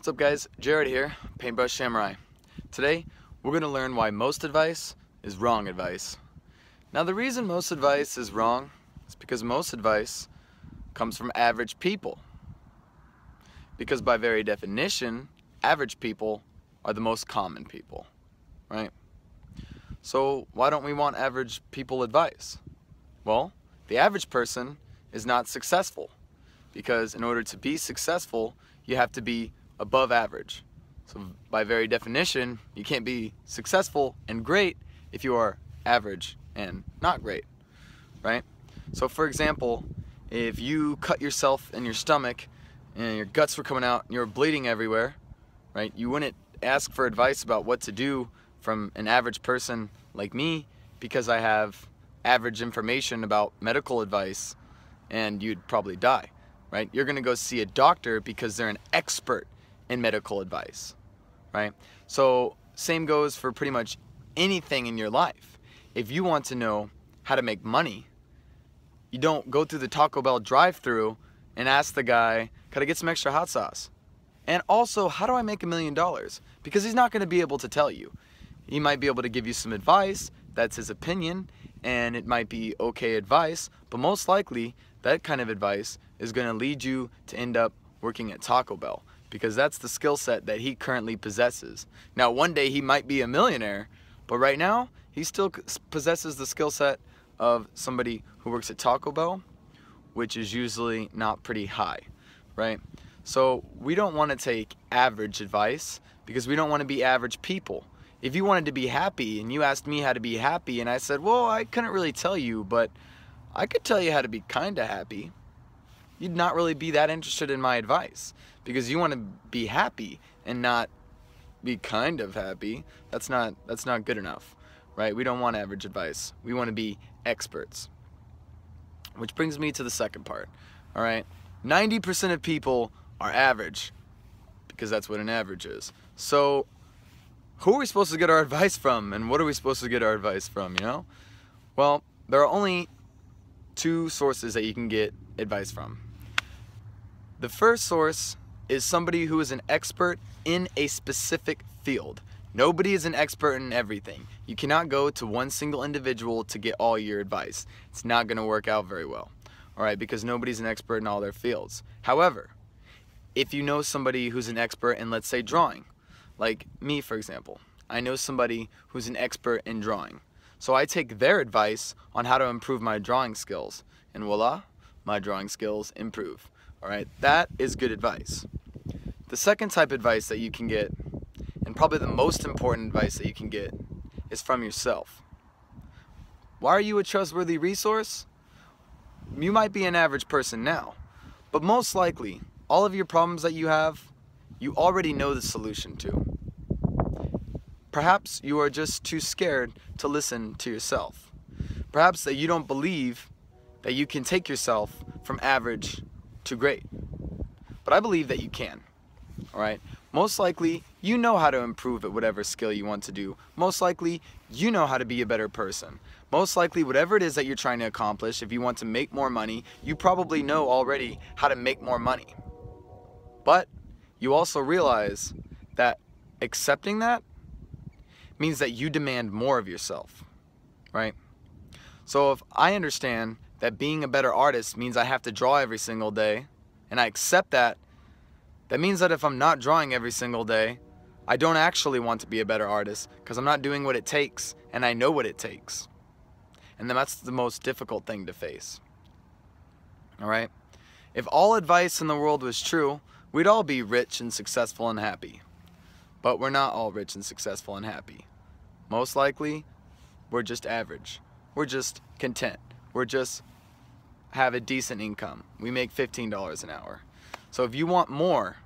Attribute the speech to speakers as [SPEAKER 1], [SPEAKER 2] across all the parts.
[SPEAKER 1] What's up guys, Jared here, Paintbrush Samurai. Today we're going to learn why most advice is wrong advice. Now the reason most advice is wrong is because most advice comes from average people. Because by very definition, average people are the most common people, right? So why don't we want average people advice? Well, the average person is not successful because in order to be successful, you have to be above average. So by very definition, you can't be successful and great if you are average and not great, right? So for example, if you cut yourself in your stomach and your guts were coming out and you were bleeding everywhere, right? You wouldn't ask for advice about what to do from an average person like me because I have average information about medical advice and you'd probably die, right? You're gonna go see a doctor because they're an expert in medical advice, right? So same goes for pretty much anything in your life. If you want to know how to make money, you don't go through the Taco Bell drive-thru and ask the guy, "Could I get some extra hot sauce?" And also, how do I make $1 million? Because he's not going to be able to tell you. He might be able to give you some advice, that's his opinion, and it might be okay advice, but most likely that kind of advice is going to lead you to end up working at Taco Bell because that's the skill set that he currently possesses. Now one day he might be a millionaire, but right now he still possesses the skill set of somebody who works at Taco Bell, which is usually not pretty high, right? So we don't want to take average advice because we don't want to be average people. If you wanted to be happy and you asked me how to be happy and I said, well, I couldn't really tell you, but I could tell you how to be kind of happy, you'd not really be that interested in my advice because you want to be happy and not be kind of happy. That's not good enough, right? We don't want average advice. We want to be experts. Which brings me to the second part, all right? 90% of people are average because that's what an average is. So who are we supposed to get our advice from and what are we supposed to get our advice from, you know? Well, there are only two sources that you can get advice from. The first source is somebody who is an expert in a specific field. Nobody is an expert in everything. You cannot go to one single individual to get all your advice. It's not going to work out very well, all right, because nobody's an expert in all their fields. However, if you know somebody who's an expert in, let's say, drawing, like me, for example, I know somebody who's an expert in drawing. So I take their advice on how to improve my drawing skills, and voila, my drawing skills improve. All right, that is good advice. The second type of advice that you can get, and probably the most important advice that you can get, is from yourself. Why are you a trustworthy resource? You might be an average person now, but most likely, all of your problems that you have, you already know the solution to. Perhaps you are just too scared to listen to yourself. Perhaps that you don't believe that you can take yourself from average to great. But I believe that you can, all right? Most likely, you know how to improve at whatever skill you want to do. Most likely, you know how to be a better person. Most likely, whatever it is that you're trying to accomplish, if you want to make more money, you probably know already how to make more money. But you also realize that accepting that means that you demand more of yourself, right? So if I understand that being a better artist means I have to draw every single day, and I accept that, that means that if I'm not drawing every single day, I don't actually want to be a better artist because I'm not doing what it takes, and I know what it takes. And then that's the most difficult thing to face, all right? If all advice in the world was true, we'd all be rich and successful and happy. But we're not all rich and successful and happy. Most likely, we're just average. We're just content. We're just have a decent income. We make $15 an hour. So if you want more,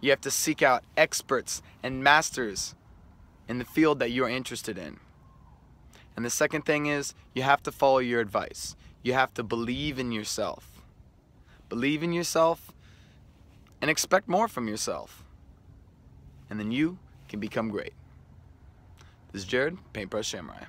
[SPEAKER 1] you have to seek out experts and masters in the field that you're interested in. And the second thing is, you have to follow your advice. You have to believe in yourself. Believe in yourself and expect more from yourself. And then you can become great. This is Jared, Paintbrush Samurai.